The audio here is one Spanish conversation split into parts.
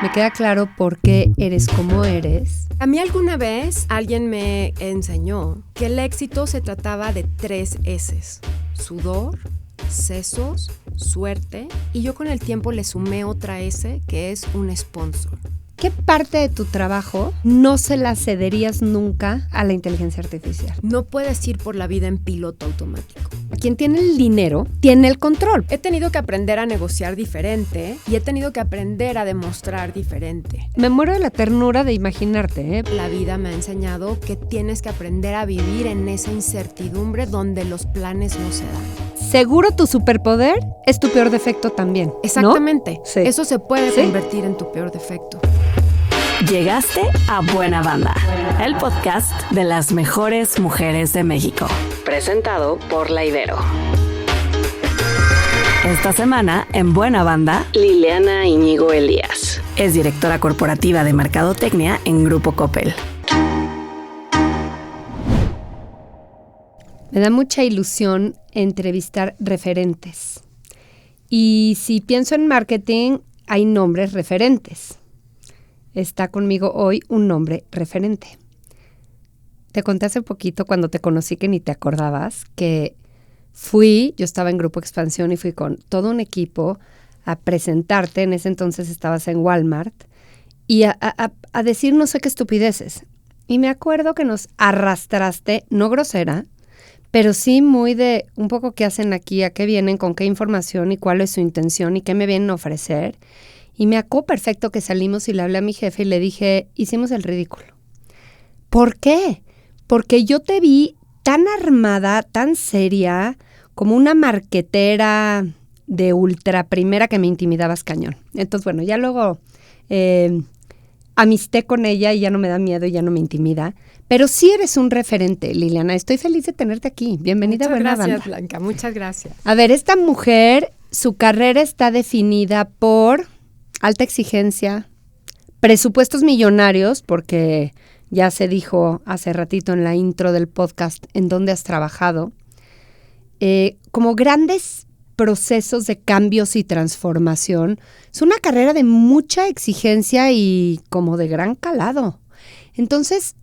Me queda claro por qué eres como eres. A mí alguna vez alguien me enseñó que el éxito se trataba de 3 S's: sudor, sesos, suerte, y yo con el tiempo le sumé otra S, que es un sponsor. ¿Qué parte de tu trabajo no se la cederías nunca a la inteligencia artificial? No puedes ir por la vida en piloto automático. Quien tiene el dinero tiene el control. He tenido que aprender a negociar diferente y he tenido que aprender a demostrar diferente. Me muero de la ternura de imaginarte, ¿eh? La vida me ha enseñado que tienes que aprender a vivir en esa incertidumbre donde los planes no se dan. Seguro tu superpoder es tu peor defecto también, ¿no? Exactamente. Sí. Eso se puede ¿Sí? convertir en tu peor defecto. Llegaste a Buena Banda, el podcast de las mejores mujeres de México. Presentado por La Ibero. Esta semana, en Buena Banda, Liliana Íñigo Elías. Es directora corporativa de Mercadotecnia en Grupo Coppel. Me da mucha ilusión entrevistar referentes. Y si pienso en marketing, hay nombres referentes. Está conmigo hoy un nombre referente. Te conté hace poquito cuando te conocí que ni te acordabas que yo estaba en Grupo Expansión y fui con todo un equipo a presentarte. En ese entonces estabas en Walmart y a decir no sé qué estupideces. Y me acuerdo que nos arrastraste, no grosera, pero sí muy de un poco qué hacen aquí, a qué vienen, con qué información y cuál es su intención y qué me vienen a ofrecer. Y me acuerdo perfecto que salimos y le hablé a mi jefe y le dije, hicimos el ridículo. ¿Por qué? Porque yo te vi tan armada, tan seria, como una marquetera de ultra primera que me intimidabas cañón. Entonces, bueno, ya luego amisté con ella y ya no me da miedo y ya no me intimida. Pero sí eres un referente, Liliana. Estoy feliz de tenerte aquí. Bienvenida a Buena Banda. Muchas gracias, Blanca. Muchas gracias. A ver, esta mujer, su carrera está definida por alta exigencia, presupuestos millonarios, porque ya se dijo hace ratito en la intro del podcast en dónde has trabajado, como grandes procesos de cambios y transformación. Es una carrera de mucha exigencia y como de gran calado. Entonces,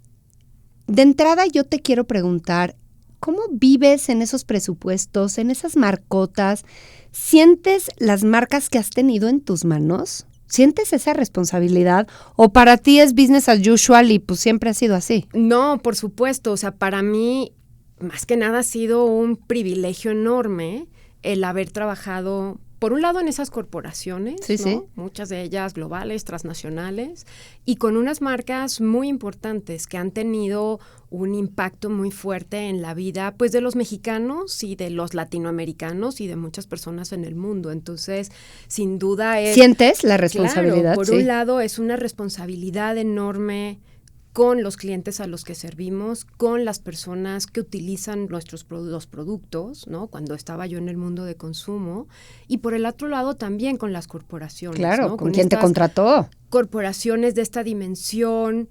de entrada yo te quiero preguntar, ¿cómo vives en esos presupuestos, en esas marcotas? ¿Sientes las marcas que has tenido en tus manos? ¿Sientes esa responsabilidad? ¿O para ti es business as usual y pues siempre ha sido así? No, por supuesto. O sea, para mí, más que nada ha sido un privilegio enorme el haber trabajado, por un lado, en esas corporaciones, sí, ¿no? Sí. Muchas de ellas globales, transnacionales, y con unas marcas muy importantes que han tenido un impacto muy fuerte en la vida, pues, de los mexicanos y de los latinoamericanos y de muchas personas en el mundo. Entonces, sin duda es... ¿Sientes la responsabilidad? Claro, por sí. un lado es una responsabilidad enorme con los clientes a los que servimos, con las personas que utilizan los productos, ¿no? Cuando estaba yo en el mundo de consumo, y por el otro lado también con las corporaciones, Claro, ¿no? con quien te contrató. Corporaciones de esta dimensión,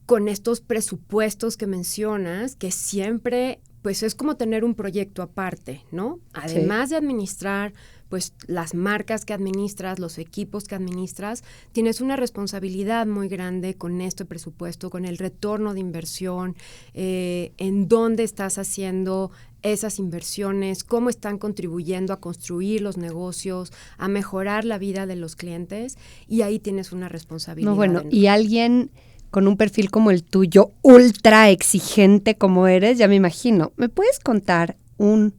con estos presupuestos que mencionas, que siempre, pues es como tener un proyecto aparte, ¿no? Además de administrar, pues las marcas que administras, los equipos que administras, tienes una responsabilidad muy grande con este presupuesto, con el retorno de inversión, en dónde estás haciendo esas inversiones, cómo están contribuyendo a construir los negocios, a mejorar la vida de los clientes, y ahí tienes una responsabilidad. No, bueno, y alguien con un perfil como el tuyo, ultra exigente como eres, ya me imagino. ¿Me puedes contar un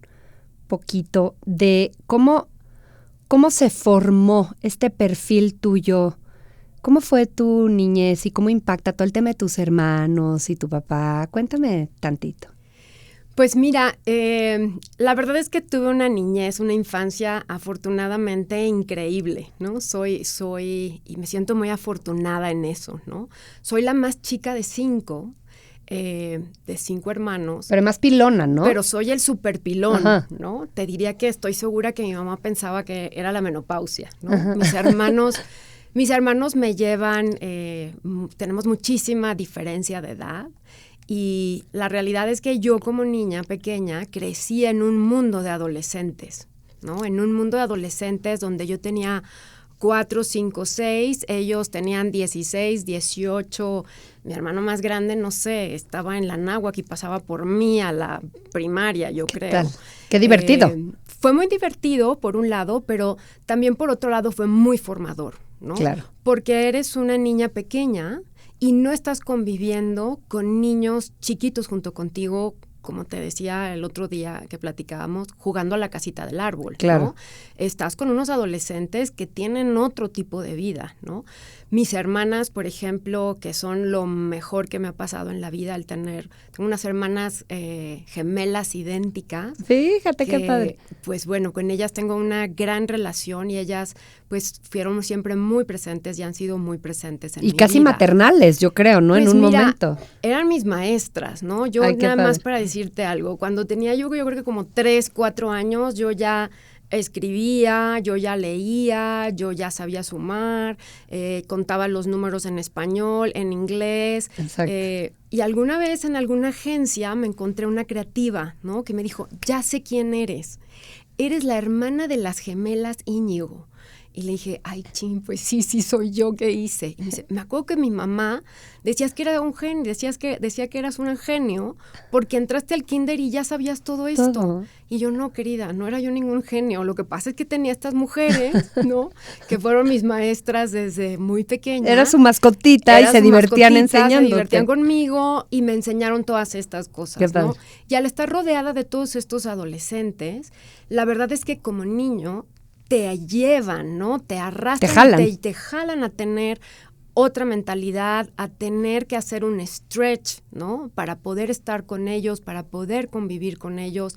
poquito de cómo se formó este perfil tuyo? ¿Cómo fue tu niñez y cómo impacta todo el tema de tus hermanos y tu papá? Cuéntame tantito. Pues mira, la verdad es que tuve una niñez, una infancia afortunadamente increíble, ¿no? Y me siento muy afortunada en eso, ¿no? Soy la más chica de 5 hermanos. Pero más pilona, ¿no? Pero soy el super pilón, Ajá. ¿no? Te diría que estoy segura que mi mamá pensaba que era la menopausia, ¿no? Ajá. Mis hermanos me llevan, tenemos muchísima diferencia de edad. Y la realidad es que yo como niña pequeña crecí en un mundo de adolescentes, ¿no? En un mundo de adolescentes donde yo tenía 4, 5, 6, ellos tenían 16, 18, mi hermano más grande, no sé, estaba en la náhuatl y pasaba por mí a la primaria, yo creo. Tal? Qué divertido. Fue muy divertido, por un lado, pero también por otro lado fue muy formador, ¿no? Claro. Porque eres una niña pequeña y no estás conviviendo con niños chiquitos junto contigo, como te decía el otro día que platicábamos, jugando a la casita del árbol, claro. ¿no? Estás con unos adolescentes que tienen otro tipo de vida, ¿no? Mis hermanas, por ejemplo, que son lo mejor que me ha pasado en la vida, tengo unas hermanas gemelas idénticas. Fíjate qué padre. Pues bueno, con ellas tengo una gran relación y ellas pues fueron siempre muy presentes y han sido muy presentes en mi vida. Y casi maternales, yo creo, ¿no? Pues en un mira, momento. Eran mis maestras, ¿no? Yo nada más para decirte algo, cuando tenía yo creo que como 3, 4 años, yo ya escribía, yo ya leía, yo ya sabía sumar, contaba los números en español, en inglés. Exacto. Y alguna vez en alguna agencia me encontré una creativa, ¿no? Que me dijo, ya sé quién eres. Eres la hermana de las gemelas Íñigo. Y le dije, ay, chin, pues sí soy yo, ¿qué hice? Y me dice, me acuerdo que mi mamá decía que eras un genio porque entraste al kinder y ya sabías todo esto. Todo. Y yo, no, querida, no era yo ningún genio. Lo que pasa es que tenía estas mujeres, ¿no? Que fueron mis maestras desde muy pequeña. Era su mascotita y se divertían enseñándote. Se divertían conmigo y me enseñaron todas estas cosas, ¿no? Y al estar rodeada de todos estos adolescentes, la verdad es que como niño te llevan, ¿no? Te arrastran y te jalan a tener otra mentalidad, a tener que hacer un stretch, ¿no? Para poder estar con ellos, para poder convivir con ellos.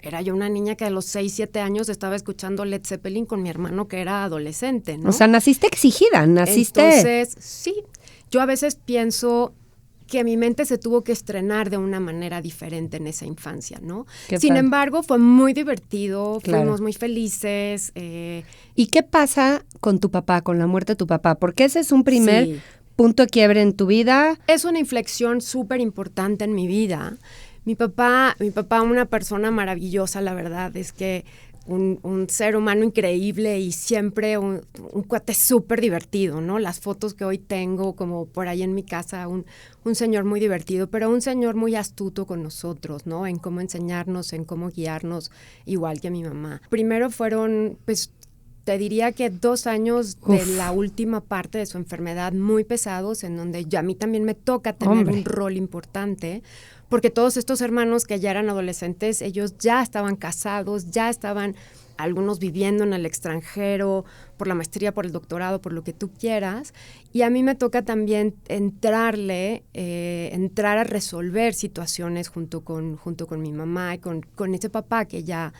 Era yo una niña que a los 6, 7 años estaba escuchando Led Zeppelin con mi hermano que era adolescente, ¿no? O sea, naciste exigida, naciste... Entonces, sí, yo a veces pienso que mi mente se tuvo que estrenar de una manera diferente en esa infancia, ¿no? Sin embargo, fue muy divertido, fuimos muy felices. ¿Y qué pasa con tu papá, con la muerte de tu papá? Porque ese es un primer punto de quiebre en tu vida. Es una inflexión súper importante en mi vida. Mi papá, una persona maravillosa, la verdad, es que un ser humano increíble y siempre un cuate súper divertido, ¿no? Las fotos que hoy tengo, como por ahí en mi casa, un señor muy divertido, pero un señor muy astuto con nosotros, ¿no? En cómo enseñarnos, en cómo guiarnos, igual que mi mamá. Primero fueron, pues, te diría que 2 años de la última parte de su enfermedad muy pesados, en donde a mí también me toca tener un rol importante, porque todos estos hermanos que ya eran adolescentes, ellos ya estaban casados, ya estaban algunos viviendo en el extranjero, por la maestría, por el doctorado, por lo que tú quieras, y a mí me toca también entrar a resolver situaciones junto con mi mamá y con ese papá que ya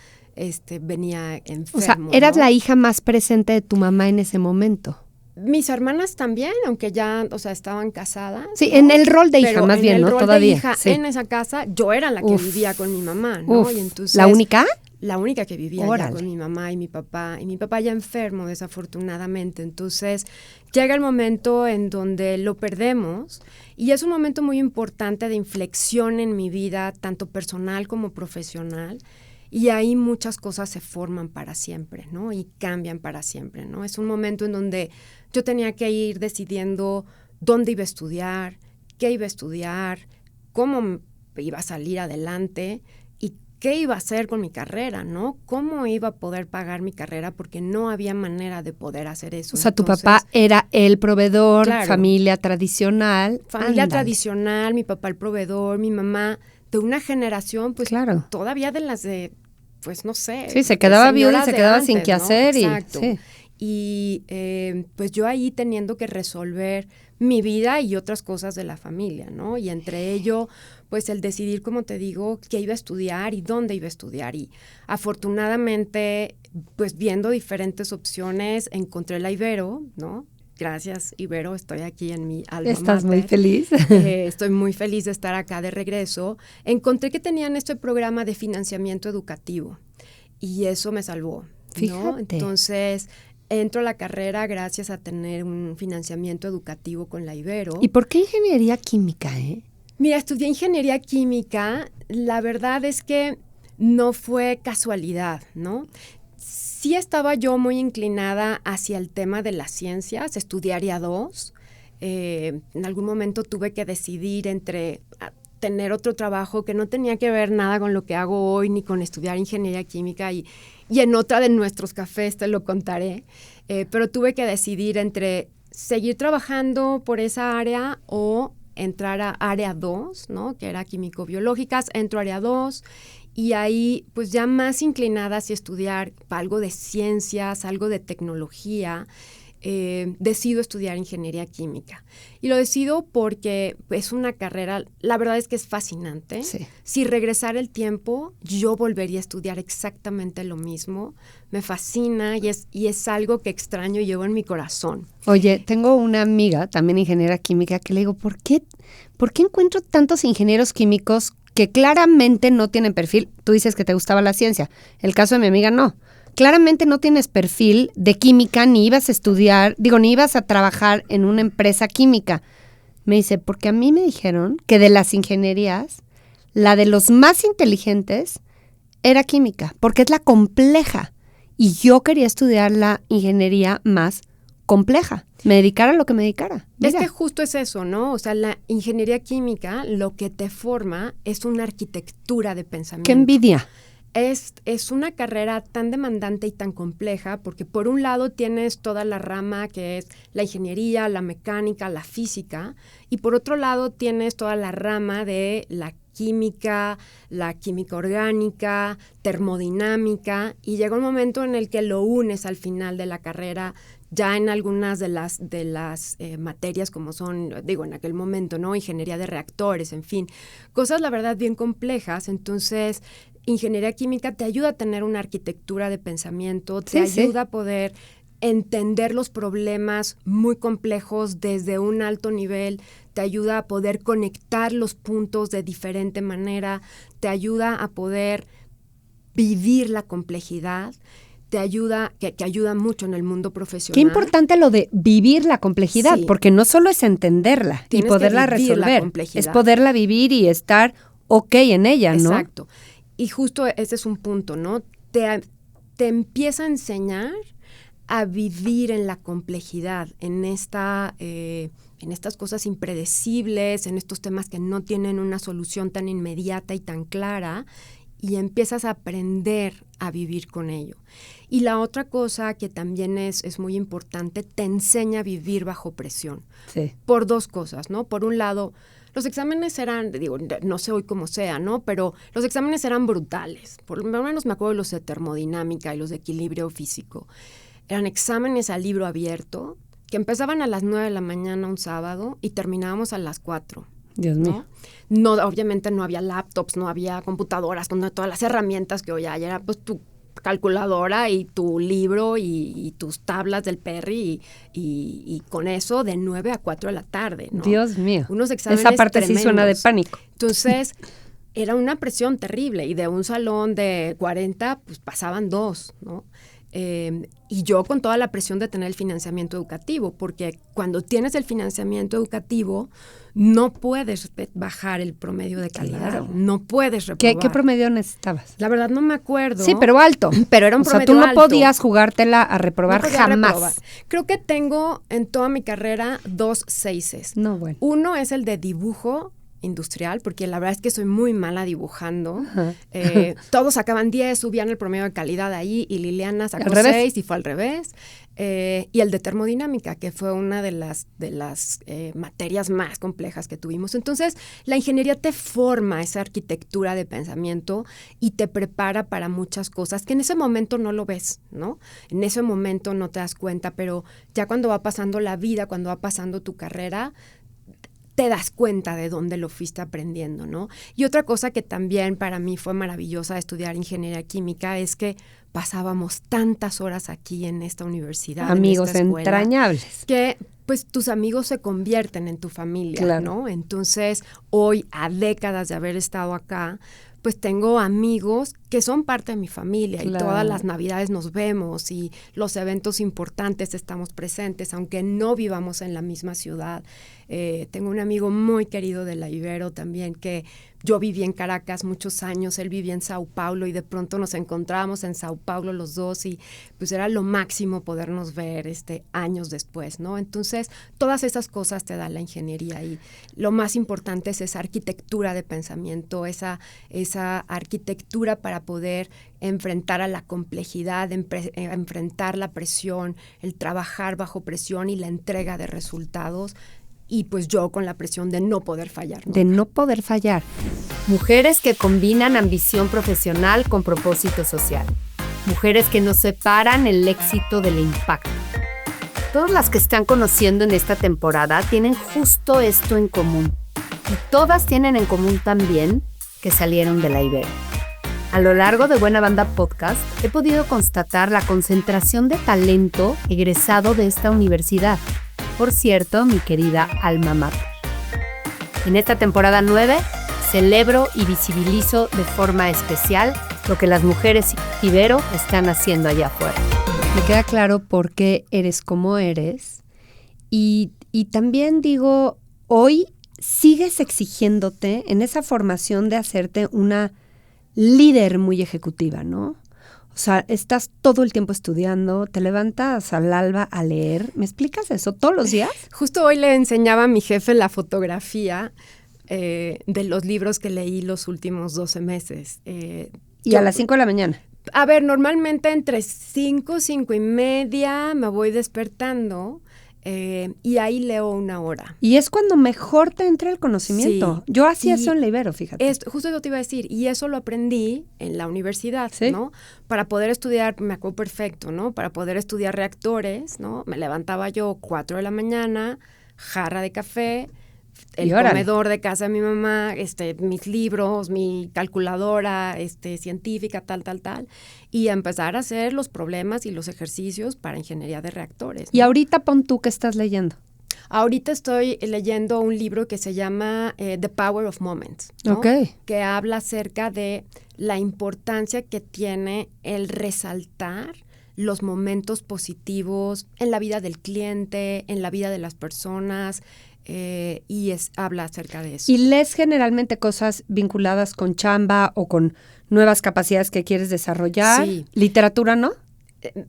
venía enfermo. O sea, eras la hija más presente de tu mamá en ese momento. Mis hermanas también, aunque ya, estaban casadas. Sí, ¿no? En el rol de hija, pero más bien, ¿no? Todavía. De hija, en esa casa, yo era la que vivía con mi mamá, ¿no? Y entonces, ¿la única? La única que vivía ya con mi mamá y mi papá ya enfermo, desafortunadamente. Entonces, llega el momento en donde lo perdemos y es un momento muy importante de inflexión en mi vida, tanto personal como profesional. Y ahí muchas cosas se forman para siempre, ¿no? Y cambian para siempre, ¿no? Es un momento en donde yo tenía que ir decidiendo dónde iba a estudiar, qué iba a estudiar, cómo iba a salir adelante y qué iba a hacer con mi carrera, ¿no? Cómo iba a poder pagar mi carrera porque no había manera de poder hacer eso. O sea, tu papá era el proveedor, familia tradicional. Familia tradicional, mi papá el proveedor, mi mamá de una generación, pues todavía de las de, pues no sé. Sí, se quedaba viuda y se quedaba sin qué hacer. Exacto. Y pues yo ahí teniendo que resolver mi vida y otras cosas de la familia, ¿no? Y entre ello, pues el decidir, como te digo, qué iba a estudiar y dónde iba a estudiar. Y afortunadamente, pues viendo diferentes opciones, encontré la Ibero, ¿no? Gracias, Ibero, estoy aquí en mi alma ¿Estás mater. muy feliz? Estoy muy feliz de estar acá de regreso. Encontré que tenían este programa de financiamiento educativo y eso me salvó, ¿no? Fíjate. Entonces, entro a la carrera gracias a tener un financiamiento educativo con la Ibero. ¿Y por qué ingeniería química, Mira, estudié ingeniería química. La verdad es que no fue casualidad, ¿no? sí estaba yo muy inclinada hacia el tema de las ciencias, estudiaría 2. En algún momento tuve que decidir entre tener otro trabajo que no tenía que ver nada con lo que hago hoy, ni con estudiar ingeniería química, y en otra de nuestros cafés te lo contaré, pero tuve que decidir entre seguir trabajando por esa área o entrar a área 2, ¿no? Que era químico-biológicas, entro a área 2 y ahí pues ya más inclinada hacia estudiar algo de ciencias, algo de tecnología. Decido estudiar ingeniería química. Y lo decido porque es una carrera, la verdad es que es fascinante. Sí. Si regresara el tiempo, yo volvería a estudiar exactamente lo mismo. Me fascina y es algo que extraño y llevo en mi corazón. Oye, tengo una amiga, también ingeniera química, que le digo, ¿por qué encuentro tantos ingenieros químicos que claramente no tienen perfil? Tú dices que te gustaba la ciencia. El caso de mi amiga, no. Claramente no tienes perfil de química, ni ibas a estudiar, ni ibas a trabajar en una empresa química. Me dice, porque a mí me dijeron que de las ingenierías, la de los más inteligentes era química, porque es la compleja. Y yo quería estudiar la ingeniería más compleja, me dedicara a lo que me dedicara. Mira. Es que justo es eso, ¿no? O sea, la ingeniería química lo que te forma es una arquitectura de pensamiento. ¡Qué envidia! Es una carrera tan demandante y tan compleja porque por un lado tienes toda la rama que es la ingeniería, la mecánica, la física, y por otro lado tienes toda la rama de la química orgánica, termodinámica, y llega un momento en el que lo unes al final de la carrera ya en algunas de las materias como son, en aquel momento, ¿no? Ingeniería de reactores, en fin, cosas la verdad bien complejas. Entonces, ingeniería química te ayuda a tener una arquitectura de pensamiento, te ayuda a poder entender los problemas muy complejos desde un alto nivel, te ayuda a poder conectar los puntos de diferente manera, te ayuda a poder vivir la complejidad, te ayuda, que ayuda mucho en el mundo profesional. Qué importante lo de vivir la complejidad, porque no solo es entenderla y poderla resolver, es poderla vivir y estar ok en ella, ¿no? Exacto. Y justo ese es un punto, ¿no? Te empieza a enseñar a vivir en la complejidad, en estas cosas impredecibles, en estos temas que no tienen una solución tan inmediata y tan clara, y empiezas a aprender a vivir con ello. Y la otra cosa que también es muy importante, te enseña a vivir bajo presión. Sí. Por 2 cosas, ¿no? Por un lado, los exámenes eran, no sé hoy cómo sea, ¿no? Pero los exámenes eran brutales. Por lo menos me acuerdo de los de termodinámica y los de equilibrio físico. Eran exámenes a libro abierto que empezaban a las 9 de la mañana un sábado y terminábamos a las 4. Dios mío. No, obviamente no había laptops, no había computadoras, con todas las herramientas que hoy hay. Era pues tu calculadora y tu libro y tus tablas del Perry y con eso de 9 a 4 de la tarde, ¿no? Dios mío. Unos exámenes Esa parte tremendos. Sí suena de pánico. Entonces, era una presión terrible y de un salón de 40, pues pasaban 2, ¿no? Y yo con toda la presión de tener el financiamiento educativo, porque cuando tienes el financiamiento educativo no puedes bajar el promedio de calidad, Claro. no puedes reprobar. ¿Qué promedio necesitabas? La verdad no me acuerdo. Sí, pero alto. Pero era un promedio alto. O sea, tú no podías jugártela a reprobar jamás. Reprobar. Creo que tengo en toda mi carrera 2 6s. No, bueno. Uno es el de dibujo industrial, porque la verdad es que soy muy mala dibujando. Todos sacaban 10, subían el promedio de calidad ahí y Liliana sacó 6 y fue al revés. Y el de termodinámica, que fue una de las materias más complejas que tuvimos. Entonces, la ingeniería te forma esa arquitectura de pensamiento y te prepara para muchas cosas que en ese momento no lo ves, ¿no? En ese momento no te das cuenta, pero ya cuando va pasando la vida, cuando va pasando tu carrera, te das cuenta de dónde lo fuiste aprendiendo, ¿no? Y otra cosa que también para mí fue maravillosa de estudiar ingeniería química es que pasábamos tantas horas aquí en esta universidad, amigos en esta escuela, entrañables. Que pues tus amigos se convierten en tu familia, claro, ¿no? Entonces, hoy, a décadas de haber estado acá, pues tengo amigos que son parte de mi familia. Claro. Y todas las Navidades nos vemos y los eventos importantes estamos presentes, aunque no vivamos en la misma ciudad. Tengo un amigo muy querido de la Ibero también, que yo viví en Caracas muchos años, él vivía en Sao Paulo y de pronto nos encontrábamos en Sao Paulo los dos y pues era lo máximo podernos ver años después, ¿no? Entonces, todas esas cosas te da la ingeniería y lo más importante es esa arquitectura de pensamiento, esa arquitectura para poder enfrentar a la complejidad, enfrentar la presión, el trabajar bajo presión y la entrega de resultados. Y pues yo con la presión de no poder fallar, ¿no? De no poder fallar. Mujeres que combinan ambición profesional con propósito social. Mujeres que no separan el éxito del impacto. Todas las que están conociendo en esta temporada tienen justo esto en común. Y todas tienen en común también que salieron de la Ibero. A lo largo de Buena Banda Podcast he podido constatar la concentración de talento egresado de esta universidad. Por cierto, mi querida alma mater. En esta temporada 9, celebro y visibilizo de forma especial lo que las mujeres Ibero están haciendo allá afuera. Me queda claro por qué eres como eres y también digo, hoy sigues exigiéndote en esa formación de hacerte una líder muy ejecutiva, ¿no? O sea, estás todo el tiempo estudiando, te levantas al alba a leer. ¿Me explicas eso todos los días? Justo hoy le enseñaba a mi jefe la fotografía de los libros que leí los últimos 12 meses. Y a las 5 de la mañana. A ver, normalmente entre 5, 5 y media me voy despertando y ahí leo 1 hora. Y es cuando mejor te entra el conocimiento. Sí. Yo hacía eso en la Ibero, fíjate. Justo eso te iba a decir, y eso lo aprendí en la universidad, ¿Sí? ¿no? Para poder estudiar, me acuerdo perfecto, ¿no? Para poder estudiar reactores, ¿no? Me levantaba yo 4 de la mañana, jarra de café, el comedor de casa de mi mamá, mis libros, mi calculadora científica, tal, y a empezar a hacer los problemas y los ejercicios para ingeniería de reactores, ¿no? Y ahorita pon tú que estás leyendo. Ahorita estoy leyendo un libro que se llama The Power of Moments, ¿no? Okay. Que habla acerca de la importancia que tiene el resaltar los momentos positivos en la vida del cliente, en la vida de las personas, habla acerca de eso. ¿Y lees generalmente cosas vinculadas con chamba o con nuevas capacidades que quieres desarrollar? Sí. ¿Literatura no?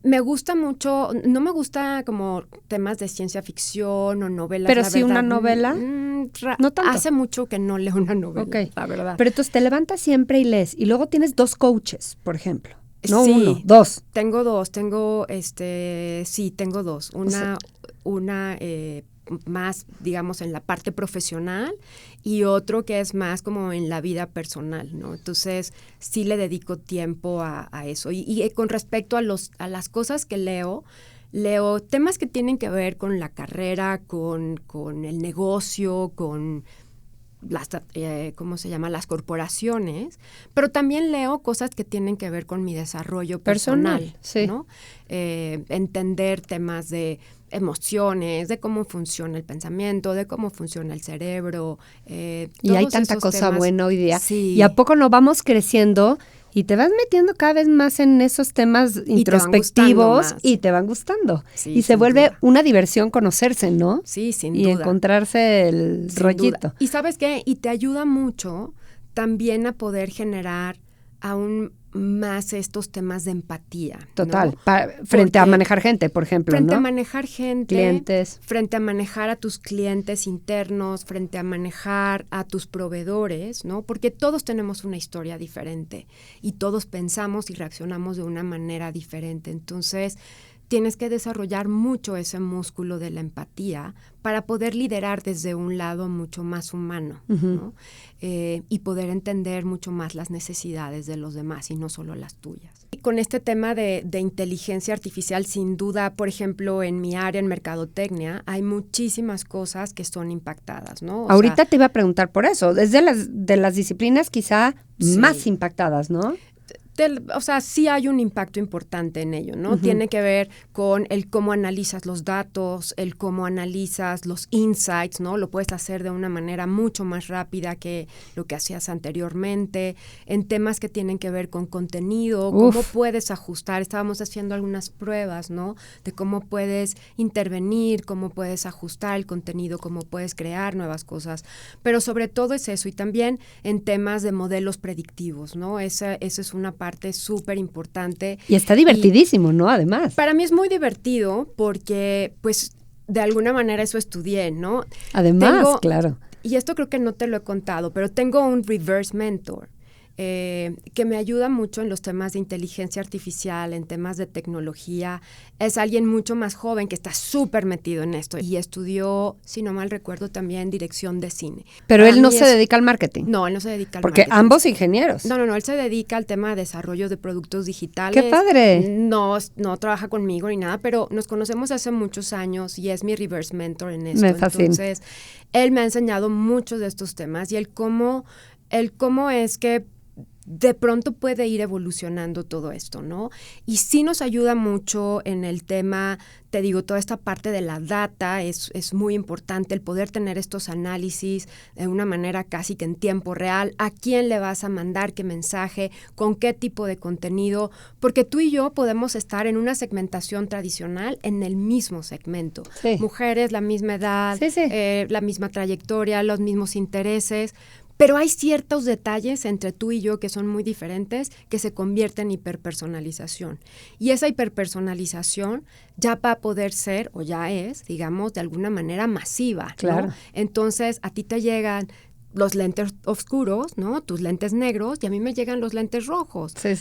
Me gusta mucho, no me gusta como temas de ciencia ficción o novelas. Pero la sí verdad, una novela. No tanto. Hace mucho que no leo una novela, Okay. la verdad. Pero entonces te levantas siempre y lees. Y luego tienes 2 coaches, por ejemplo. No Sí, 1, 2. Tengo 2, tengo 2. Una más, digamos, en la parte profesional y otro que es más como en la vida personal, ¿no? Entonces, sí le dedico tiempo a eso. Y con respecto a las cosas que leo temas que tienen que ver con la carrera, con el negocio, con las, las corporaciones, pero también leo cosas que tienen que ver con mi desarrollo personal, sí. ¿no? Entender temas de emociones, de cómo funciona el pensamiento, de cómo funciona el cerebro. Y hay tanta cosa temas, buena hoy día. Sí. ¿Y a poco no vamos creciendo y te vas metiendo cada vez más en esos temas introspectivos y te van gustando? Sí, y se vuelve duda. Una diversión conocerse, ¿no? Sí, sin y duda. Encontrarse el Sin rollito. duda. Y ¿sabes qué? Y te ayuda mucho también a poder generar aún más estos temas de empatía. Total, ¿no? frente a manejar gente, por ejemplo, frente ¿no? a manejar gente, clientes, frente a manejar a tus clientes internos, frente a manejar a tus proveedores, ¿no? Porque todos tenemos una historia diferente y todos pensamos y reaccionamos de una manera diferente. Entonces, tienes que desarrollar mucho ese músculo de la empatía para poder liderar desde un lado mucho más humano, ¿no? Y poder entender mucho más las necesidades de los demás y no solo las tuyas. Y con este tema de inteligencia artificial, sin duda, por ejemplo, en mi área, en mercadotecnia, hay muchísimas cosas que son impactadas, ¿no? Ahorita te iba a preguntar por eso. Es de las disciplinas quizá Sí. más impactadas, ¿no? o sea, sí hay un impacto importante en ello, ¿no? Tiene que ver con el cómo analizas los datos, el cómo analizas los insights, ¿no? Lo puedes hacer de una manera mucho más rápida que lo que hacías anteriormente, en temas que tienen que ver con contenido, cómo puedes ajustar. Estábamos haciendo algunas pruebas, ¿no? De cómo puedes intervenir, cómo puedes ajustar el contenido, cómo puedes crear nuevas cosas, pero sobre todo es eso, y también en temas de modelos predictivos, ¿no? Esa es una parte súper importante. Y está divertidísimo, ¿no? Además. Para mí es muy divertido porque, pues, de alguna manera eso estudié, ¿no? Además, claro. Y esto creo que no te lo he contado, pero tengo un reverse mentor que me ayuda mucho en los temas de inteligencia artificial, en temas de tecnología. Es alguien mucho más joven que está súper metido en esto y estudió, si no mal recuerdo, también dirección de cine. Pero él no se dedica al marketing. No, él no se dedica al marketing. Porque ambos ingenieros. No, él se dedica al tema de desarrollo de productos digitales. ¡Qué padre! No trabaja conmigo ni nada, pero nos conocemos hace muchos años y es mi reverse mentor en esto. Me fascina. Entonces, él me ha enseñado muchos de estos temas y el cómo es que de pronto puede ir evolucionando todo esto, ¿no? Y sí nos ayuda mucho en el tema, te digo, toda esta parte de la data es muy importante, el poder tener estos análisis de una manera casi que en tiempo real, a quién le vas a mandar qué mensaje, con qué tipo de contenido, porque tú y yo podemos estar en una segmentación tradicional en el mismo segmento. Sí. Mujeres, la misma edad, sí. La misma trayectoria, los mismos intereses, pero hay ciertos detalles entre tú y yo que son muy diferentes que se convierten en hiperpersonalización. Y esa hiperpersonalización ya va a poder ser, o ya es, digamos, de alguna manera masiva, ¿no? Claro. Entonces, a ti te llegan los lentes oscuros, ¿no? Tus lentes negros, y a mí me llegan los lentes rojos. Sí.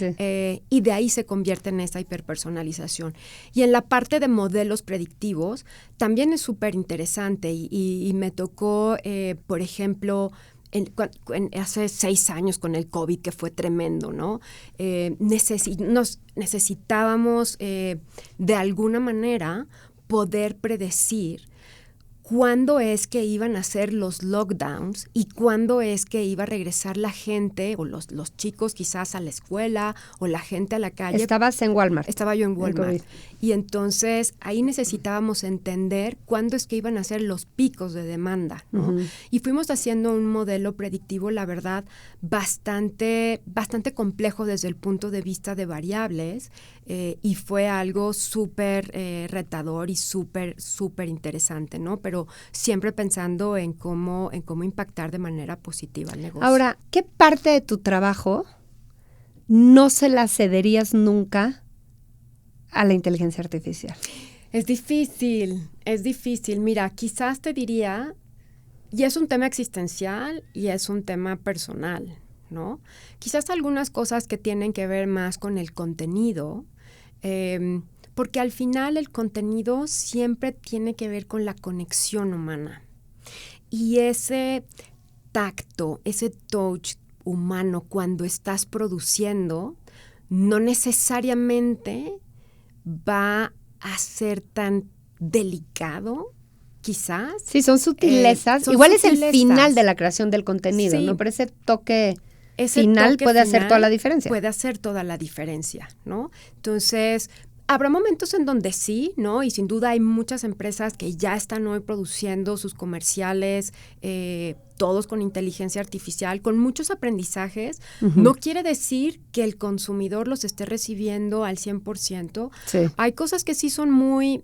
Y de ahí se convierte en esa hiperpersonalización. Y en la parte de modelos predictivos, también es súper interesante. Y me tocó, por ejemplo, hace 6 años con el COVID, que fue tremendo, ¿no? Necesitábamos de alguna manera poder predecir cuándo es que iban a ser los lockdowns y cuándo es que iba a regresar la gente o los chicos quizás a la escuela o la gente a la calle. Estabas en Walmart. Estaba yo en Walmart. Y entonces ahí necesitábamos entender cuándo es que iban a ser los picos de demanda, ¿no? Uh-huh. Y fuimos haciendo un modelo predictivo, la verdad, bastante complejo desde el punto de vista de variables, y fue algo súper retador y súper interesante, ¿no? Pero siempre pensando en cómo impactar de manera positiva al negocio. Ahora, ¿qué parte de tu trabajo no se la cederías nunca a la inteligencia artificial? Es difícil. Mira, quizás te diría, y es un tema existencial y es un tema personal, ¿no? Quizás algunas cosas que tienen que ver más con el contenido, porque al final el contenido siempre tiene que ver con la conexión humana. Y ese tacto, ese touch humano cuando estás produciendo, no necesariamente va a ser tan delicado, quizás. Sí, son sutilezas. Igual es el final de la creación del contenido, sí, ¿no? Pero ese toque final puede hacer toda la diferencia. Puede hacer toda la diferencia, ¿no? Entonces, habrá momentos en donde sí, ¿no? Y sin duda hay muchas empresas que ya están hoy produciendo sus comerciales, todos con inteligencia artificial, con muchos aprendizajes. Uh-huh. No quiere decir que el consumidor los esté recibiendo al 100%. Sí. Hay cosas que sí son muy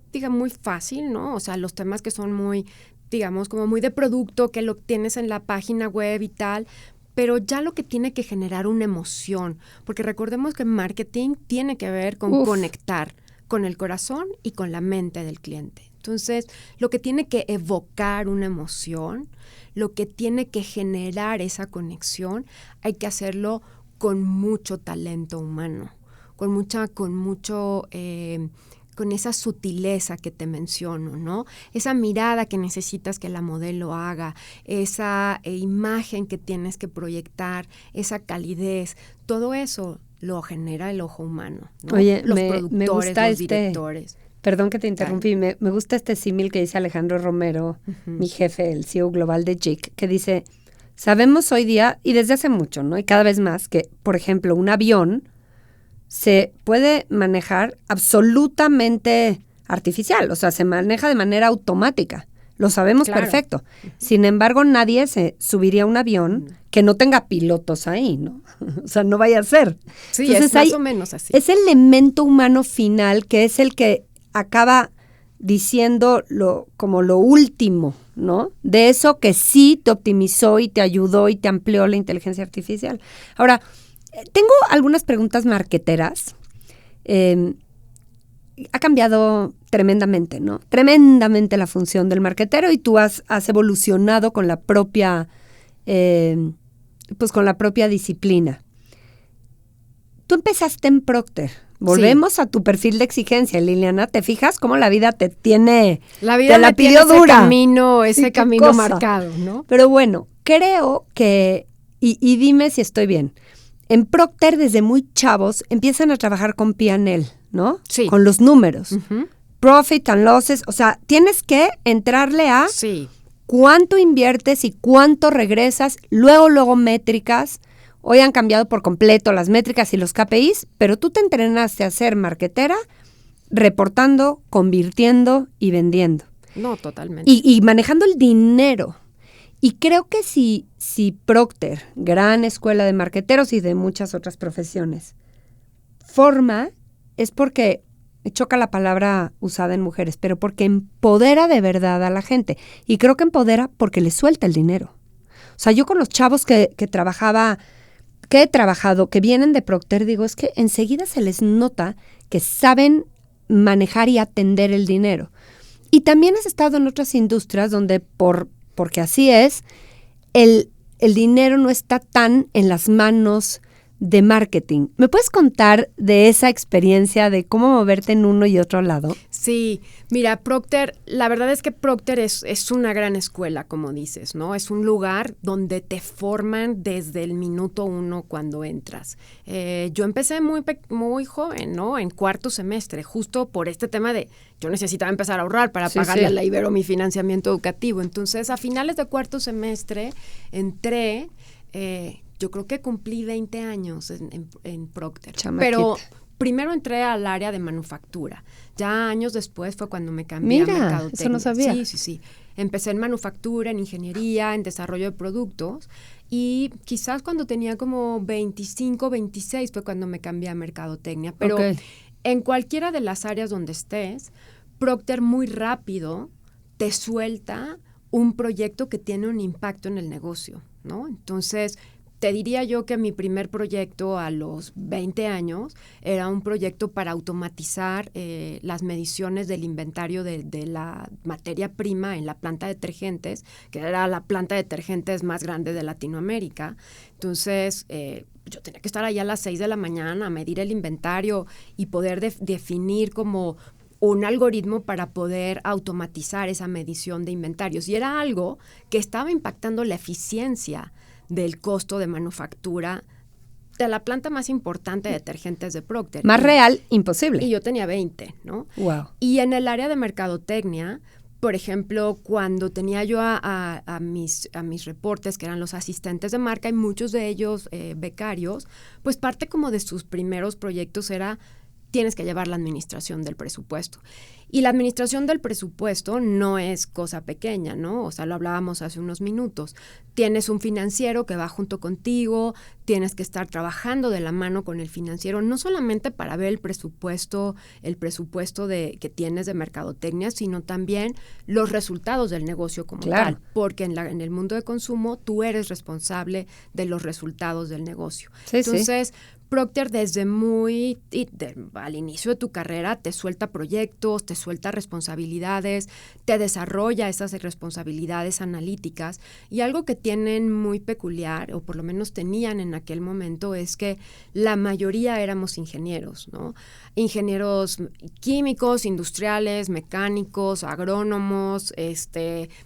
fácil, ¿no? O sea, los temas que son muy, digamos, como muy de producto, que lo tienes en la página web y tal, pero ya lo que tiene que generar una emoción, porque recordemos que marketing tiene que ver con conectar con el corazón y con la mente del cliente. Entonces, lo que tiene que evocar una emoción, lo que tiene que generar esa conexión, hay que hacerlo con mucho talento humano, con esa sutileza que te menciono, ¿no? Esa mirada que necesitas que la modelo haga, esa imagen que tienes que proyectar, esa calidez, todo eso lo genera el ojo humano, ¿no? Oye, los me gusta los directores. Perdón que te interrumpí, me gusta este símil que dice Alejandro Romero, uh-huh, mi jefe, el CEO global de JIC, que dice, sabemos hoy día, y desde hace mucho, ¿no? Y cada vez más, que, por ejemplo, un avión se puede manejar absolutamente artificial, o sea, se maneja de manera automática. Lo sabemos perfecto. Sin embargo, nadie se subiría a un avión que no tenga pilotos ahí, ¿no? O sea, no vaya a ser. Sí, entonces, es más o menos así. Ese elemento humano final que es el que acaba diciendo como lo último, ¿no? De eso que sí te optimizó y te ayudó y te amplió la inteligencia artificial. Ahora, tengo algunas preguntas marqueteras. Ha cambiado tremendamente, ¿no? Tremendamente la función del marquetero y tú has evolucionado con la propia, con la propia disciplina. Tú empezaste en Procter. Volvemos a tu perfil de exigencia, Liliana. ¿Te fijas cómo la vida te tiene? La vida te la pidió tiene dura. Ese camino marcado, ¿no? Pero bueno, creo que, y dime si estoy bien, en Procter desde muy chavos empiezan a trabajar con P&L, ¿no? Sí. Con los números. Profit and losses. O sea, tienes que entrarle a cuánto inviertes y cuánto regresas. Luego métricas. Hoy han cambiado por completo las métricas y los KPIs, pero tú te entrenaste a ser marketera reportando, convirtiendo y vendiendo. No, totalmente. Y manejando el dinero. Y creo que si Procter, gran escuela de marketeros y de muchas otras profesiones, forma, es porque, me choca la palabra usada en mujeres, pero porque empodera de verdad a la gente. Y creo que empodera porque le suelta el dinero. O sea, yo con los chavos que he trabajado, que vienen de Procter, digo, es que enseguida se les nota que saben manejar y atender el dinero. Y también has estado en otras industrias donde porque así es, el dinero no está tan en las manos de marketing. ¿Me puedes contar de esa experiencia de cómo moverte en uno y otro lado? Sí, mira, Procter, la verdad es que Procter es una gran escuela, como dices, ¿no? Es un lugar donde te forman desde el minuto 1 cuando entras. Yo empecé muy joven, ¿no? En cuarto semestre, justo por este tema de yo necesitaba empezar a ahorrar para pagarle a la Ibero mi financiamiento educativo. Entonces, a finales de cuarto semestre entré, yo creo que cumplí 20 años en Procter. Chamaquita. Pero primero entré al área de manufactura. Ya años después fue cuando me cambié a mercadotecnia. Eso no sabía. Sí. Empecé en manufactura, en ingeniería, en desarrollo de productos. Y quizás cuando tenía como 25, 26 fue cuando me cambié a mercadotecnia. Pero en cualquiera de las áreas donde estés, Procter muy rápido te suelta un proyecto que tiene un impacto en el negocio, ¿no? Entonces, te diría yo que mi primer proyecto a los 20 años era un proyecto para automatizar las mediciones del inventario de la materia prima en la planta de detergentes, que era la planta de detergentes más grande de Latinoamérica. Entonces, yo tenía que estar allá a las 6 de la mañana a medir el inventario y poder definir como un algoritmo para poder automatizar esa medición de inventarios. Y era algo que estaba impactando la eficiencia del costo de manufactura de la planta más importante de detergentes de Procter. Más real, imposible. Y yo tenía 20, ¿no? Wow. Y en el área de mercadotecnia, por ejemplo, cuando tenía yo a mis reportes, que eran los asistentes de marca, y muchos de ellos becarios, pues parte como de sus primeros proyectos era tienes que llevar la administración del presupuesto. Y la administración del presupuesto no es cosa pequeña, ¿no? O sea, lo hablábamos hace unos minutos. Tienes un financiero que va junto contigo, tienes que estar trabajando de la mano con el financiero, no solamente para ver el presupuesto que tienes de mercadotecnia, sino también los resultados del negocio como tal. Porque en el mundo de consumo tú eres responsable de los resultados del negocio. Entonces, Procter desde al inicio de tu carrera te suelta proyectos, te suelta responsabilidades, te desarrolla esas responsabilidades analíticas, y algo que tienen muy peculiar, o por lo menos tenían en aquel momento, es que la mayoría éramos ingenieros, ¿no? Ingenieros químicos, industriales, mecánicos, agrónomos,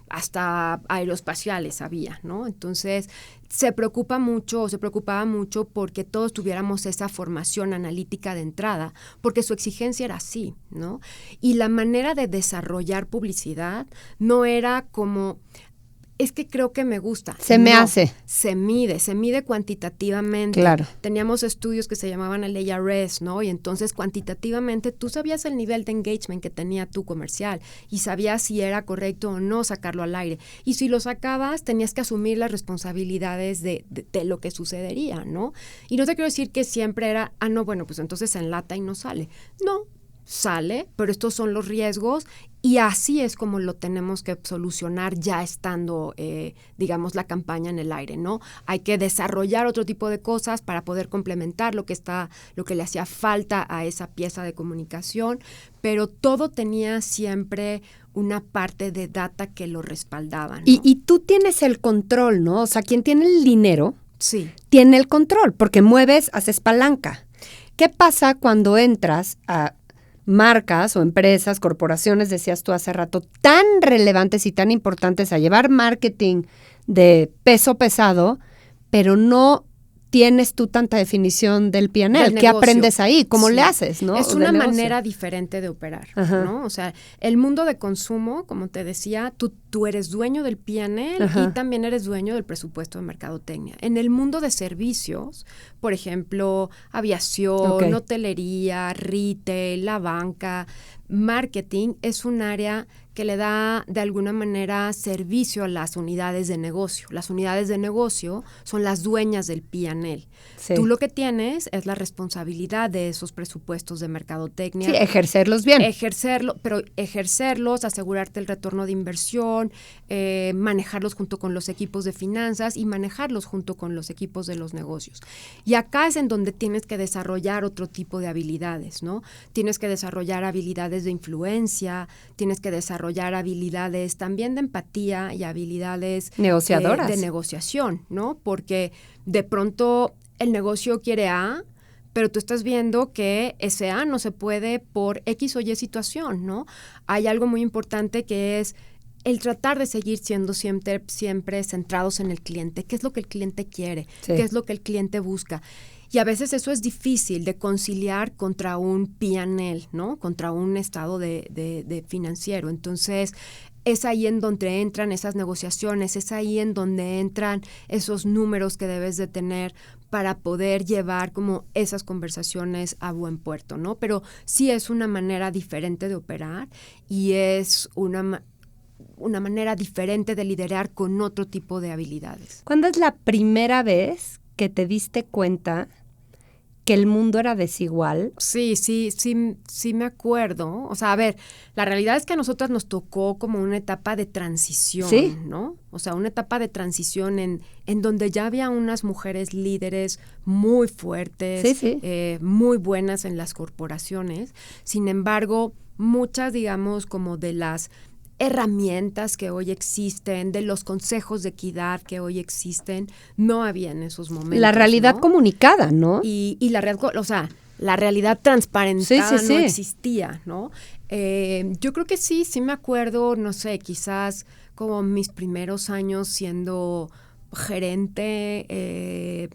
hasta aeroespaciales había, ¿no? Entonces, se preocupaba mucho porque todos tuviéramos esa formación analítica de entrada, porque su exigencia era así, ¿no? Y la manera de desarrollar publicidad no era como es que creo que me gusta. Se mide cuantitativamente. Claro. Teníamos estudios que se llamaban el ARS, ¿no? Y entonces cuantitativamente tú sabías el nivel de engagement que tenía tu comercial y sabías si era correcto o no sacarlo al aire. Y si lo sacabas, tenías que asumir las responsabilidades de lo que sucedería, ¿no? Y no te quiero decir que siempre era, no, bueno, pues entonces se enlata y no sale. No, sale, pero estos son los riesgos y así es como lo tenemos que solucionar ya estando, digamos, la campaña en el aire, ¿no? Hay que desarrollar otro tipo de cosas para poder complementar lo que le hacía falta a esa pieza de comunicación, pero todo tenía siempre una parte de data que lo respaldaba, ¿no? Y tú tienes el control, ¿no? O sea, quien tiene el dinero sí. tiene el control, porque mueves, haces palanca. ¿Qué pasa cuando entras a marcas o empresas, corporaciones, decías tú hace rato, tan relevantes y tan importantes a llevar marketing de peso pesado, pero no tienes tú tanta definición del P&L? ¿Qué aprendes ahí? ¿Cómo le haces? ¿No? Es una manera diferente de operar, ¿no? O sea, el mundo de consumo, como te decía, tú eres dueño del P&L y también eres dueño del presupuesto de mercadotecnia. En el mundo de servicios, por ejemplo, aviación, hotelería, retail, la banca, marketing es un área que le da de alguna manera servicio a las unidades de negocio. Las unidades de negocio son las dueñas del P&L. Sí. Tú lo que tienes es la responsabilidad de esos presupuestos de mercadotecnia. Sí, ejercerlos bien. Ejercerlos, asegurarte el retorno de inversión, manejarlos junto con los equipos de finanzas y manejarlos junto con los equipos de los negocios. Y acá es en donde tienes que desarrollar otro tipo de habilidades, ¿no? Tienes que desarrollar habilidades de influencia, tienes que desarrollar habilidades también de empatía y habilidades negociadoras de negociación, ¿no? Porque de pronto el negocio quiere A, pero tú estás viendo que ese A no se puede por X o Y situación, ¿no? Hay algo muy importante que es el tratar de seguir siendo siempre centrados en el cliente. ¿Qué es lo que el cliente quiere? Sí. ¿Qué es lo que el cliente busca? Y a veces eso es difícil de conciliar contra un P&L, ¿no? Contra un estado de financiero. Entonces, es ahí en donde entran esas negociaciones, es ahí en donde entran esos números que debes de tener para poder llevar como esas conversaciones a buen puerto, ¿no? Pero sí es una manera diferente de operar y es una manera diferente de liderar con otro tipo de habilidades. ¿Cuándo es la primera vez que te diste cuenta que el mundo era desigual? Sí me acuerdo. O sea, a ver, la realidad es que a nosotras nos tocó como una etapa de transición, ¿sí? ¿No? O sea, una etapa de transición en donde ya había unas mujeres líderes muy fuertes, sí. Muy buenas en las corporaciones. Sin embargo, muchas, digamos, como de las herramientas que hoy existen, de los consejos de equidad que hoy existen, no había en esos momentos. La realidad, ¿no?, comunicada, ¿no? Y la realidad, o sea, la realidad transparentada no existía, ¿no? Yo creo que sí me acuerdo, no sé, quizás como mis primeros años siendo gerente,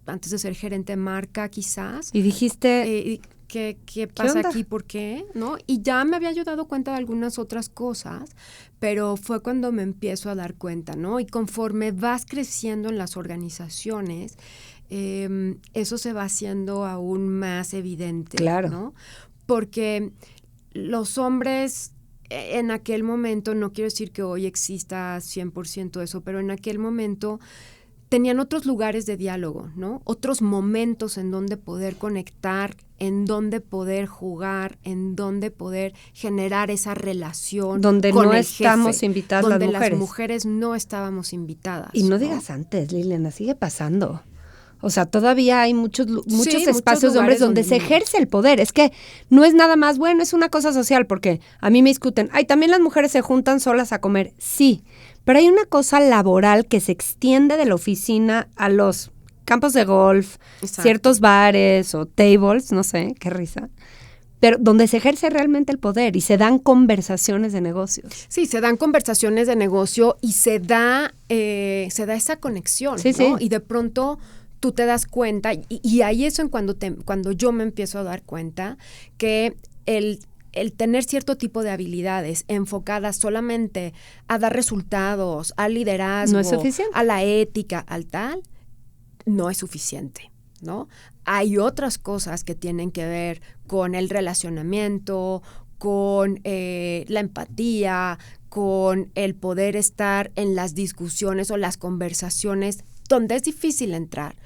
antes de ser gerente de marca, quizás. Y dijiste... ¿Qué pasa aquí? ¿Por qué? ¿No? Y ya me había yo dado cuenta de algunas otras cosas, pero fue cuando me empiezo a dar cuenta, ¿no? Y conforme vas creciendo en las organizaciones, eso se va haciendo aún más evidente, claro, ¿no? Porque los hombres en aquel momento, no quiero decir que hoy exista 100% eso, pero en aquel momento tenían otros lugares de diálogo, ¿no? Otros momentos en donde poder conectar, en donde poder jugar, en donde poder generar esa relación donde con no el estamos jefe, invitadas donde las mujeres. Las mujeres no estábamos invitadas. Y no digas antes, Liliana, sigue pasando. O sea, todavía hay muchos espacios de hombres donde se ejerce el poder. Es que no es nada más, bueno, es una cosa social, porque a mí me discuten, también las mujeres se juntan solas a comer. Sí, pero hay una cosa laboral que se extiende de la oficina a los campos de golf, exacto, ciertos bares o tables, no sé, qué risa, pero donde se ejerce realmente el poder y se dan conversaciones de negocios. Sí, se dan conversaciones de negocio y se da esa conexión, sí, ¿no? Sí. Y de pronto tú te das cuenta, y ahí es cuando yo me empiezo a dar cuenta que el el tener cierto tipo de habilidades enfocadas solamente a dar resultados, al liderazgo, no es suficiente. a la ética, al tal, no es suficiente, ¿no? Hay otras cosas que tienen que ver con el relacionamiento, con la empatía, con el poder estar en las discusiones o las conversaciones donde es difícil entrar,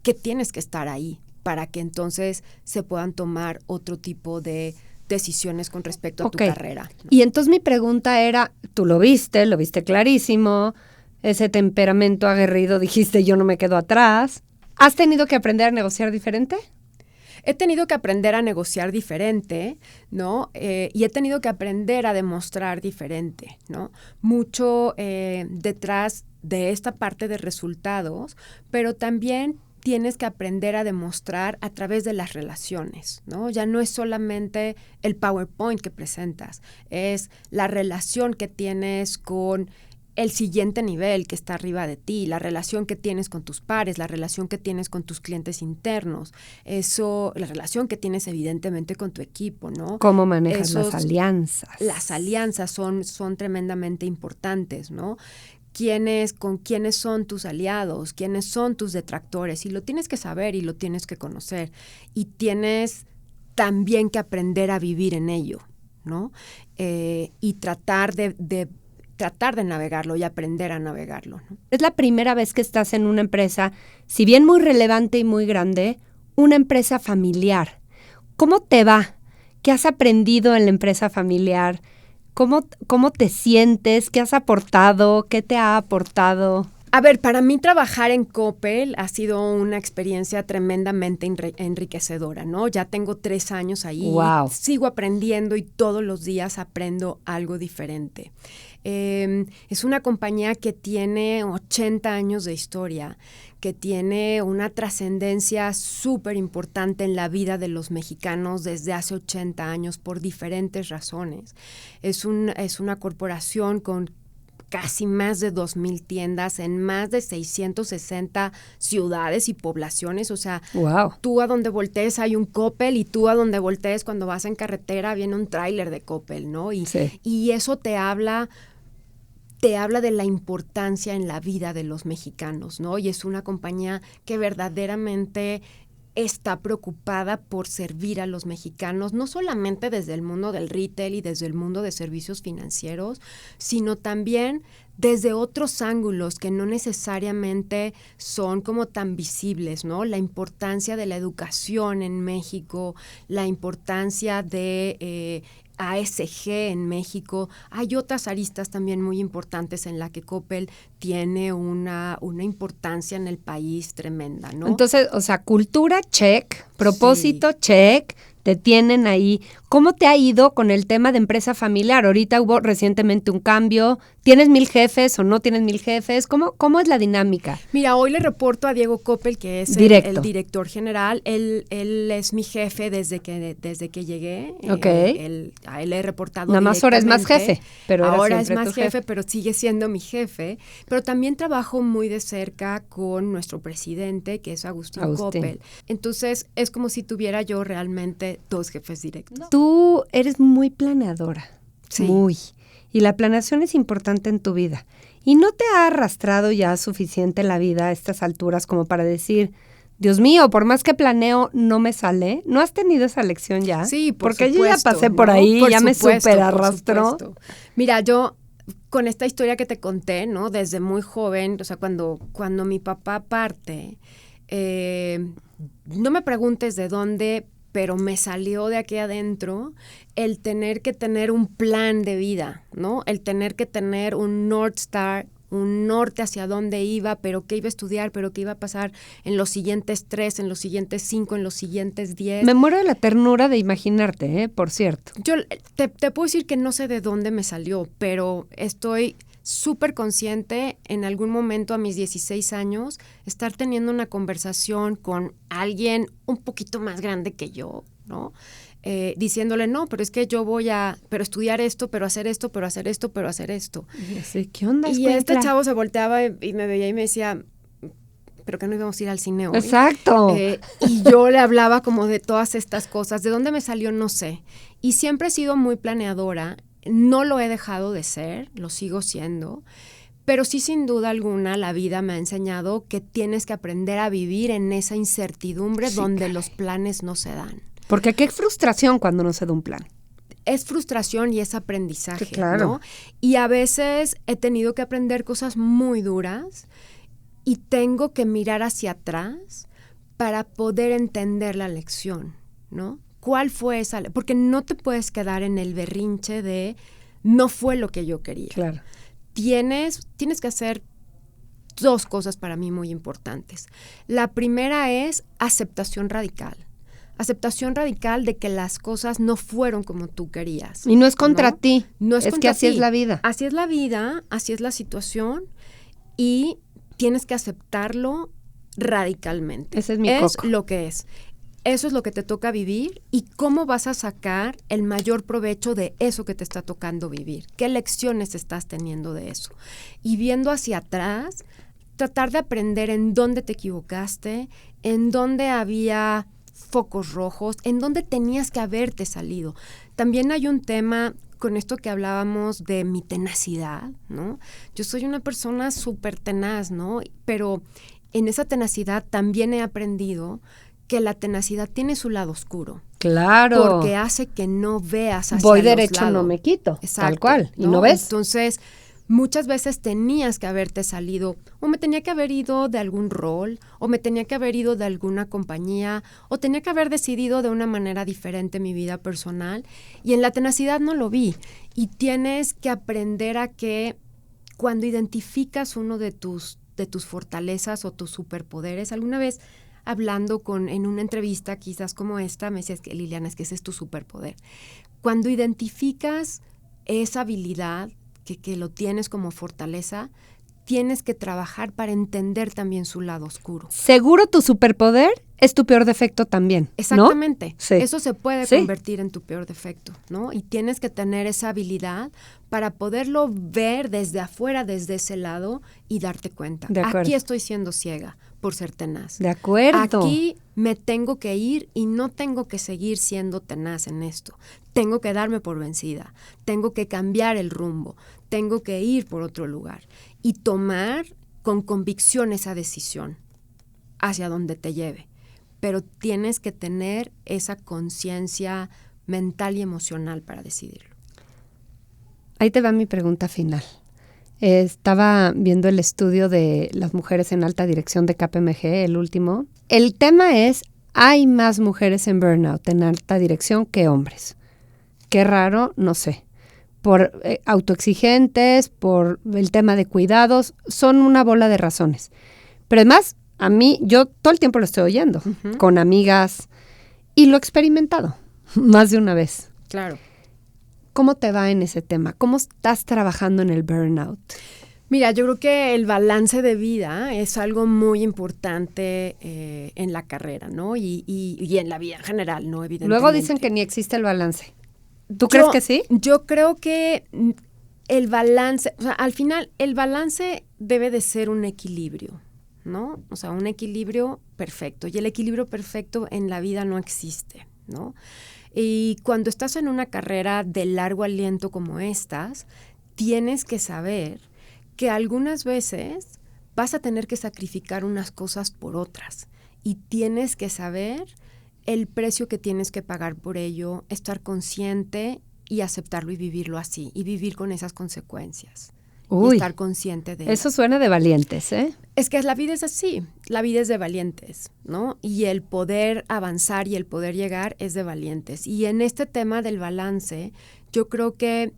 que tienes que estar ahí para que entonces se puedan tomar otro tipo de decisiones con respecto a tu carrera, ¿no? Y entonces mi pregunta era, tú lo viste clarísimo, ese temperamento aguerrido, dijiste yo no me quedo atrás. ¿Has tenido que aprender a negociar diferente? He tenido que aprender a negociar diferente, ¿no? Y he tenido que aprender a demostrar diferente, ¿no? Mucho detrás de esta parte de resultados, pero también tienes que aprender a demostrar a través de las relaciones, ¿no? Ya no es solamente el PowerPoint que presentas, es la relación que tienes con el siguiente nivel que está arriba de ti, la relación que tienes con tus pares, la relación que tienes con tus clientes internos, la relación que tienes evidentemente con tu equipo, ¿no? ¿Cómo manejas las alianzas? Las alianzas son tremendamente importantes, ¿no? Con quiénes son tus aliados, quiénes son tus detractores, y lo tienes que saber y lo tienes que conocer, y tienes también que aprender a vivir en ello, ¿no? Y tratar de navegarlo y aprender a navegarlo, ¿no? Es la primera vez que estás en una empresa, si bien muy relevante y muy grande, una empresa familiar. ¿Cómo te va? ¿Qué has aprendido en la empresa familiar? ¿Cómo te sientes? ¿Qué has aportado? ¿Qué te ha aportado? A ver, para mí trabajar en Coppel ha sido una experiencia tremendamente enriquecedora, ¿no? Ya tengo 3 años ahí, wow. Sigo aprendiendo y todos los días aprendo algo diferente. Es una compañía que tiene 80 años de historia, que tiene una trascendencia súper importante en la vida de los mexicanos desde hace 80 años por diferentes razones. Es una corporación con casi más de 2,000 tiendas en más de 660 ciudades y poblaciones. O sea, wow. Tú a donde voltees hay un Coppel, y tú a donde voltees cuando vas en carretera viene un tráiler de Coppel, ¿no? Y eso te habla de la importancia en la vida de los mexicanos, ¿no? Y es una compañía que verdaderamente está preocupada por servir a los mexicanos, no solamente desde el mundo del retail y desde el mundo de servicios financieros, sino también desde otros ángulos que no necesariamente son como tan visibles, ¿no? La importancia de la educación en México, la importancia de ASG en México. Hay otras aristas también muy importantes en la que Coppel tiene una importancia en el país tremenda, ¿no? Entonces, o sea, cultura, check, propósito, check, te tienen ahí. ¿Cómo te ha ido con el tema de empresa familiar? Ahorita hubo recientemente un cambio. ¿Tienes 1,000 jefes o no tienes 1,000 jefes? ¿Cómo es la dinámica? Mira, hoy le reporto a Diego Coppel, que es el director general. Él es mi jefe desde que llegué. Okay. A él le he reportado nada más ahora es más jefe. Pero ahora es más jefe, pero sigue siendo mi jefe. Pero también trabajo muy de cerca con nuestro presidente, que es Agustín Coppel. Entonces, es como si tuviera yo realmente 2 jefes directos. No. Tú eres muy planeadora. Sí. Muy. Y la planeación es importante en tu vida. ¿Y no te ha arrastrado ya suficiente la vida a estas alturas como para decir, Dios mío, por más que planeo, no me sale? ¿No has tenido esa lección ya? Sí, porque yo ya pasé por ahí, ya me súper arrastró. Mira, yo con esta historia que te conté, ¿no? Desde muy joven, o sea, cuando mi papá parte, no me preguntes de dónde, pero me salió de aquí adentro el tener que tener un plan de vida, ¿no? El tener que tener un North Star, un norte hacia dónde iba, pero qué iba a estudiar, pero qué iba a pasar en los siguientes 3, en los siguientes 5, en los siguientes 10. Me muero de la ternura de imaginarte, por cierto. Yo te puedo decir que no sé de dónde me salió, pero estoy súper consciente en algún momento a mis 16 años estar teniendo una conversación con alguien un poquito más grande que yo, ¿no? Diciéndole, no, pero es que yo voy a estudiar esto, pero hacer esto, pero hacer esto, pero hacer esto. Y así, ¿qué onda? Y este chavo se volteaba y me veía y me decía, pero que no íbamos a ir al cine hoy. Exacto. Y yo le hablaba como de todas estas cosas. ¿De dónde me salió? No sé. Y siempre he sido muy planeadora. No lo he dejado de ser, lo sigo siendo. Pero sí, sin duda alguna, la vida me ha enseñado que tienes que aprender a vivir en esa incertidumbre donde los planes no se dan. Porque qué frustración cuando no se da un plan. Es frustración y es aprendizaje, sí, claro. ¿no? Y a veces he tenido que aprender cosas muy duras y tengo que mirar hacia atrás para poder entender la lección, ¿no? ¿Cuál fue esa? Porque no te puedes quedar en el berrinche de no fue lo que yo quería. Claro. Tienes que hacer 2 cosas para mí muy importantes. La primera es aceptación radical. Aceptación radical de que las cosas no fueron como tú querías. Y no es contra ti. No es contra que así ti. Es la vida. Así es la vida, así es la situación y tienes que aceptarlo radicalmente. Ese es mi coco. Es lo que es. Eso es lo que te toca vivir y cómo vas a sacar el mayor provecho de eso que te está tocando vivir. ¿Qué lecciones estás teniendo de eso? Y viendo hacia atrás, tratar de aprender en dónde te equivocaste, en dónde había focos rojos, en dónde tenías que haberte salido. También hay un tema con esto que hablábamos de mi tenacidad, ¿no? Yo soy una persona súper tenaz, ¿no? Pero en esa tenacidad también he aprendido que la tenacidad tiene su lado oscuro. Claro. Porque hace que no veas hacia Voy los derecho, lados. No me quito. Exacto, tal cual. ¿no? Y no ves. Entonces, muchas veces tenías que haberte salido, o me tenía que haber ido de algún rol, o me tenía que haber ido de alguna compañía, o tenía que haber decidido de una manera diferente mi vida personal. Y en la tenacidad no lo vi. Y tienes que aprender a que cuando identificas uno de tus fortalezas o tus superpoderes, alguna vez hablando en una entrevista quizás como esta, me decías que Liliana, es que ese es tu superpoder. Cuando identificas esa habilidad que lo tienes como fortaleza, tienes que trabajar para entender también su lado oscuro. Seguro tu superpoder es tu peor defecto también, Exactamente. ¿no? Sí. Eso se puede convertir en tu peor defecto, ¿no? Y tienes que tener esa habilidad para poderlo ver desde afuera, desde ese lado y darte cuenta. De acuerdo. Aquí estoy siendo ciega por ser tenaz. De acuerdo. Aquí me tengo que ir y no tengo que seguir siendo tenaz en esto. Tengo que darme por vencida. Tengo que cambiar el rumbo. Tengo que ir por otro lugar. Y tomar con convicción esa decisión hacia donde te lleve. Pero tienes que tener esa conciencia mental y emocional para decidirlo. Ahí te va mi pregunta final. Estaba viendo el estudio de las mujeres en alta dirección de KPMG, el último. El tema es, hay más mujeres en burnout, en alta dirección, que hombres. Qué raro, no sé. Por autoexigentes, por el tema de cuidados, son una bola de razones. Pero además, a mí, yo todo el tiempo lo estoy oyendo, con amigas, y lo he experimentado más de una vez. Claro. ¿Cómo te va en ese tema? ¿Cómo estás trabajando en el burnout? Mira, yo creo que el balance de vida es algo muy importante en la carrera, ¿no? Y en la vida en general, ¿no? Evidentemente. Luego dicen que ni existe el balance. ¿Tú crees que sí? Yo creo que el balance, o sea, al final el balance debe de ser un equilibrio, ¿no? O sea, un equilibrio perfecto. Y el equilibrio perfecto en la vida no existe, ¿no? Y cuando estás en una carrera de largo aliento como estas, tienes que saber que algunas veces vas a tener que sacrificar unas cosas por otras. Y tienes que saber el precio que tienes que pagar por ello, estar consciente y aceptarlo y vivirlo así, y vivir con esas consecuencias. Uy, y estar consciente de eso suena de valientes, ¿eh? Es que la vida es así, la vida es de valientes, ¿no? Y el poder avanzar y el poder llegar es de valientes. Y en este tema del balance, yo creo que,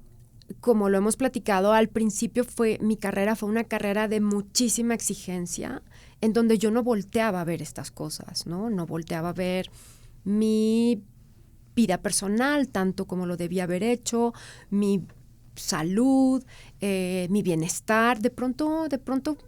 como lo hemos platicado, al principio mi carrera fue una carrera de muchísima exigencia, en donde yo no volteaba a ver estas cosas, ¿no? No volteaba a ver mi vida personal, tanto como lo debía haber hecho, mi salud, mi bienestar, de pronto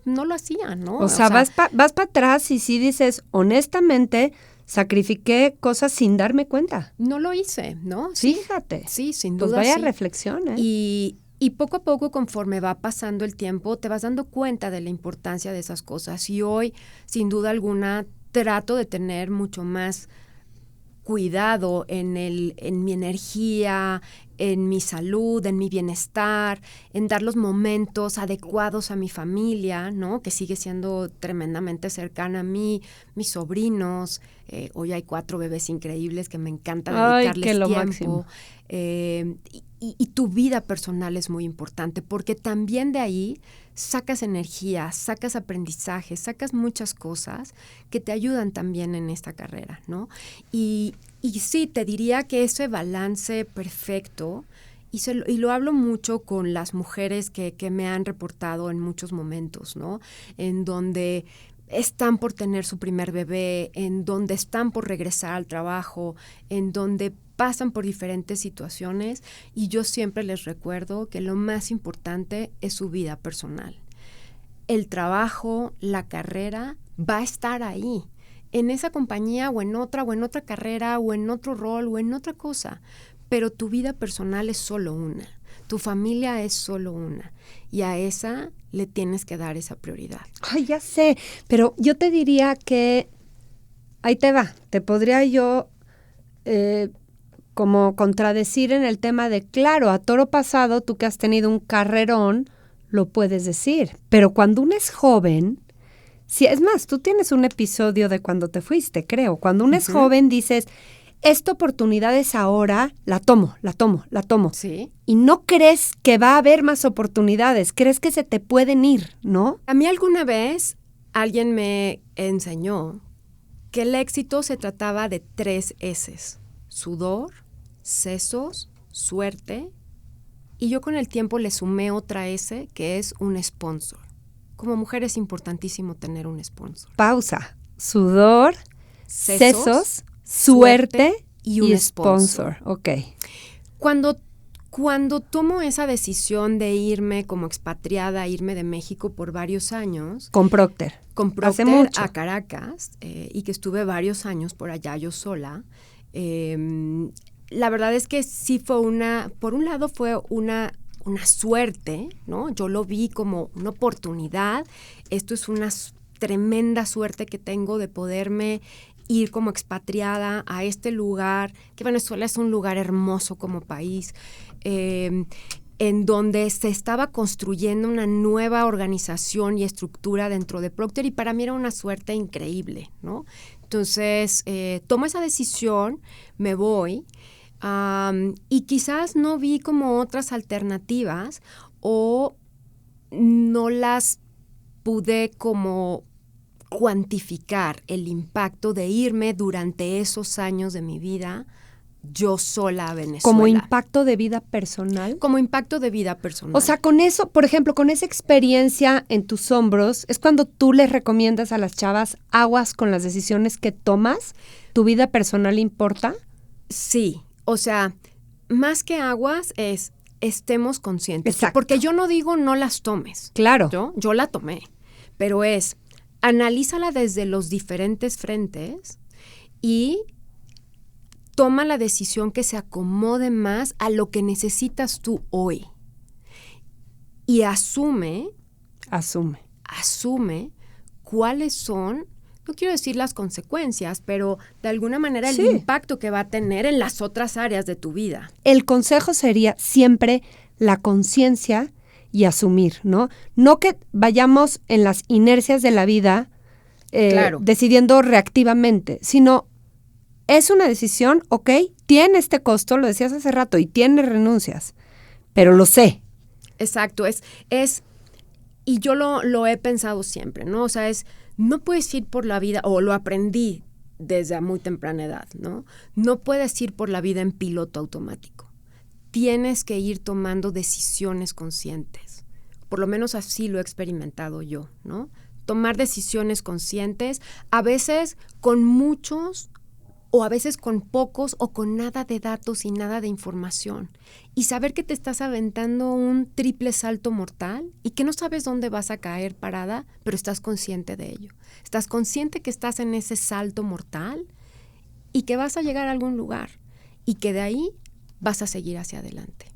no lo hacían, ¿no? O sea, vas para atrás y sí dices, honestamente, sacrifiqué cosas sin darme cuenta. No lo hice, ¿no? Fíjate. Sí, sin duda. Pues vaya sí. reflexión, ¿eh? Y Y poco a poco, conforme va pasando el tiempo, te vas dando cuenta de la importancia de esas cosas. Y hoy, sin duda alguna, trato de tener mucho más cuidado en mi energía, en mi salud, en mi bienestar, en dar los momentos adecuados a mi familia, ¿no? Que sigue siendo tremendamente cercana a mí, mis sobrinos. Hoy hay 4 bebés increíbles que me encanta dedicarles lo tiempo. máximo. Y tu vida personal es muy importante, porque también de ahí sacas energía, sacas aprendizaje, sacas muchas cosas que te ayudan también en esta carrera, ¿no? Y sí, te diría que ese balance perfecto, y lo hablo mucho con las mujeres que me han reportado en muchos momentos, ¿no? En donde están por tener su primer bebé, en donde están por regresar al trabajo, en donde pasan por diferentes situaciones, y yo siempre les recuerdo que lo más importante es su vida personal. El trabajo, la carrera va a estar ahí, en esa compañía o en otra carrera o en otro rol o en otra cosa, pero tu vida personal es solo una, tu familia es solo una, y a esa le tienes que dar esa prioridad. Ay, ya sé, pero yo te diría que, ahí te va, te podría yo como contradecir en el tema de, claro, a toro pasado, tú que has tenido un carrerón, lo puedes decir, pero cuando uno es joven, si es más, tú tienes un episodio de cuando te fuiste, creo, cuando uno es joven dices, esta oportunidad es ahora, la tomo. Sí. Y no crees que va a haber más oportunidades, crees que se te pueden ir, ¿no? A mí alguna vez alguien me enseñó que el éxito se trataba de 3 S's: sudor, sesos, suerte, y yo con el tiempo le sumé otra S, que es un sponsor. Como mujer es importantísimo tener un sponsor. Pausa. Sudor, sesos, suerte y un sponsor. Ok. Cuando tomo esa decisión de irme como expatriada, irme de México por varios años. Con Procter. Hace mucho. a Caracas, y que estuve varios años por allá yo sola. La verdad es que sí fue por un lado fue una suerte, ¿no? Yo lo vi como una oportunidad. Esto es una tremenda suerte que tengo de poderme ir como expatriada a este lugar, que Venezuela es un lugar hermoso como país, en donde se estaba construyendo una nueva organización y estructura dentro de Procter, y para mí era una suerte increíble, ¿no? Entonces, tomo esa decisión, me voy, y quizás no vi como otras alternativas o no las pude como cuantificar el impacto de irme durante esos años de mi vida yo sola a Venezuela. ¿Como impacto de vida personal? Como impacto de vida personal. O sea, con eso, por ejemplo, con esa experiencia en tus hombros, ¿es cuando tú les recomiendas a las chavas aguas con las decisiones que tomas? ¿Tu vida personal importa? Sí, o sea, más que aguas es estemos conscientes. Exacto. Porque yo no digo no las tomes. Claro. Yo la tomé, pero analízala desde los diferentes frentes y toma la decisión que se acomode más a lo que necesitas tú hoy. Y asume cuáles son, no quiero decir las consecuencias, pero de alguna manera el impacto que va a tener en las otras áreas de tu vida. El consejo sería siempre la conciencia y asumir, ¿no? No que vayamos en las inercias de la vida Claro. decidiendo reactivamente, sino es una decisión, ok, tiene este costo, lo decías hace rato, y tiene renuncias, pero lo sé. Exacto, y yo lo he pensado siempre, ¿no? O sea, no puedes ir por la vida, o lo aprendí desde a muy temprana edad, ¿no? No puedes ir por la vida en piloto automático. Tienes que ir tomando decisiones conscientes. Por lo menos así lo he experimentado yo, ¿no? Tomar decisiones conscientes, a veces con muchos, o a veces con pocos, o con nada de datos y nada de información. Y saber que te estás aventando un triple salto mortal y que no sabes dónde vas a caer parada, pero estás consciente de ello. Estás consciente que estás en ese salto mortal y que vas a llegar a algún lugar y que de ahí vas a seguir hacia adelante,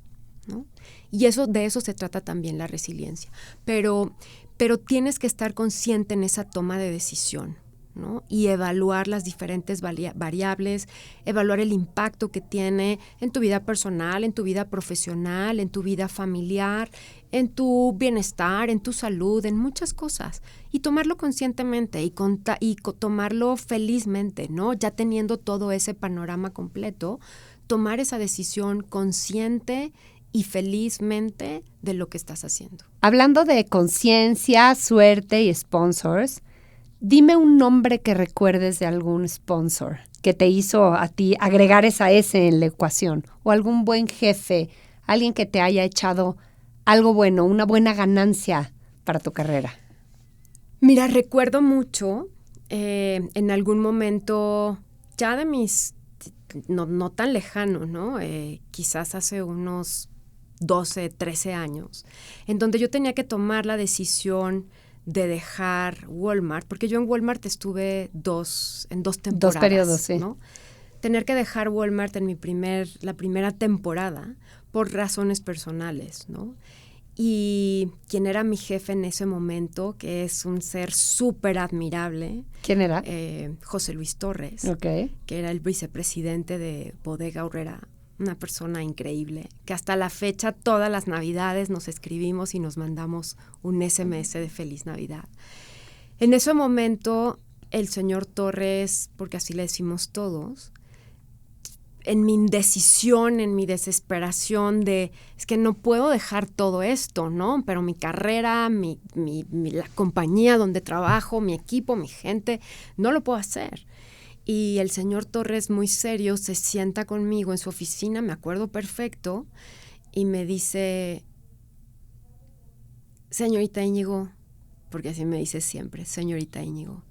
¿no? Y de eso se trata también la resiliencia. Pero tienes que estar consciente en esa toma de decisión, ¿no? Y evaluar las diferentes variables, evaluar el impacto que tiene en tu vida personal, en tu vida profesional, en tu vida familiar, en tu bienestar, en tu salud, en muchas cosas. Y tomarlo conscientemente y tomarlo felizmente, ¿no? Ya teniendo todo ese panorama completo, tomar esa decisión consciente y felizmente de lo que estás haciendo. Hablando de conciencia, suerte y sponsors, dime un nombre que recuerdes de algún sponsor que te hizo a ti agregar esa S en la ecuación, o algún buen jefe, alguien que te haya echado algo bueno, una buena ganancia para tu carrera. Mira, recuerdo mucho en algún momento ya de mis, no tan lejano, ¿no? Quizás hace unos 12, 13 años, en donde yo tenía que tomar la decisión de dejar Walmart, porque yo en Walmart estuve en dos temporadas. 2 periodos, sí. ¿no? Tener que dejar Walmart en la primera temporada por razones personales, ¿no? Y quien era mi jefe en ese momento, que es un ser súper admirable. ¿Quién era? José Luis Torres, Okay. Que era el vicepresidente de Bodega Aurrera, una persona increíble, que hasta la fecha, todas las Navidades nos escribimos y nos mandamos un SMS de Feliz Navidad. En ese momento, el señor Torres, porque así le decimos todos, en mi indecisión, en mi desesperación es que no puedo dejar todo esto, ¿no? Pero mi carrera, la compañía donde trabajo, mi equipo, mi gente, no lo puedo hacer. Y el señor Torres, muy serio, se sienta conmigo en su oficina, me acuerdo perfecto, y me dice, señorita Íñigo, porque así me dice siempre, señorita Íñigo,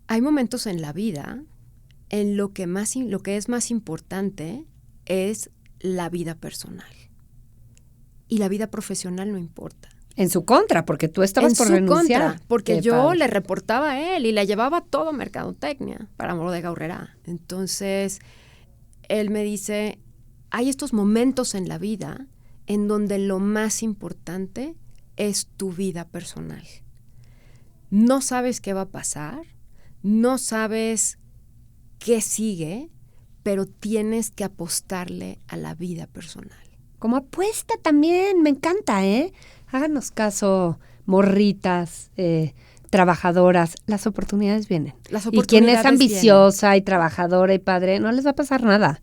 hay momentos en la vida en lo que es más importante es la vida personal. Y la vida profesional no importa. En su contra, porque tú estabas por renunciar. En su contra, porque yo le reportaba a él y le llevaba todo mercadotecnia para Bodega Aurrera. Entonces, él me dice, hay estos momentos en la vida en donde lo más importante es tu vida personal. No sabes qué va a pasar, no sabes qué sigue, pero tienes que apostarle a la vida personal. Como apuesta también, me encanta, ¿eh? Háganos caso, morritas, trabajadoras, las oportunidades vienen. Y quien es ambiciosa y trabajadora y padre, no les va a pasar nada.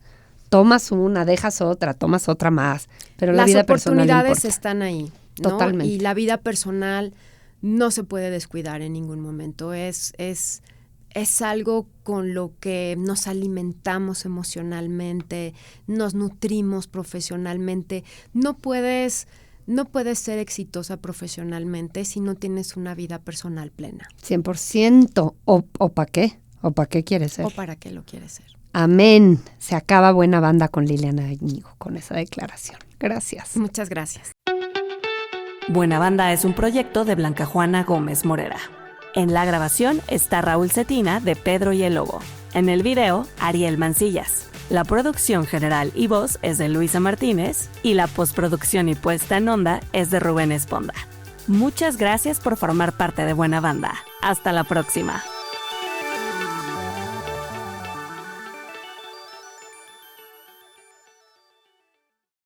Tomas una, dejas otra, tomas otra más, pero la vida personal importa. Las oportunidades están ahí, ¿no? Totalmente. Y la vida personal no se puede descuidar en ningún momento. Es algo con lo que nos alimentamos emocionalmente, nos nutrimos profesionalmente. No puedes ser exitosa profesionalmente si no tienes una vida personal plena. 100%. ¿O para qué? ¿O para qué quieres ser? ¿O para qué lo quieres ser? Amén. Se acaba Buena Banda con Liliana Íñigo, con esa declaración. Gracias. Muchas gracias. Buena Banda es un proyecto de Blanca Juana Gómez Morera. En la grabación está Raúl Cetina de Pedro y el Lobo. En el video, Ariel Mancillas. La producción general y voz es de Luisa Martínez y la postproducción y puesta en onda es de Rubén Esponda. Muchas gracias por formar parte de Buena Banda. Hasta la próxima.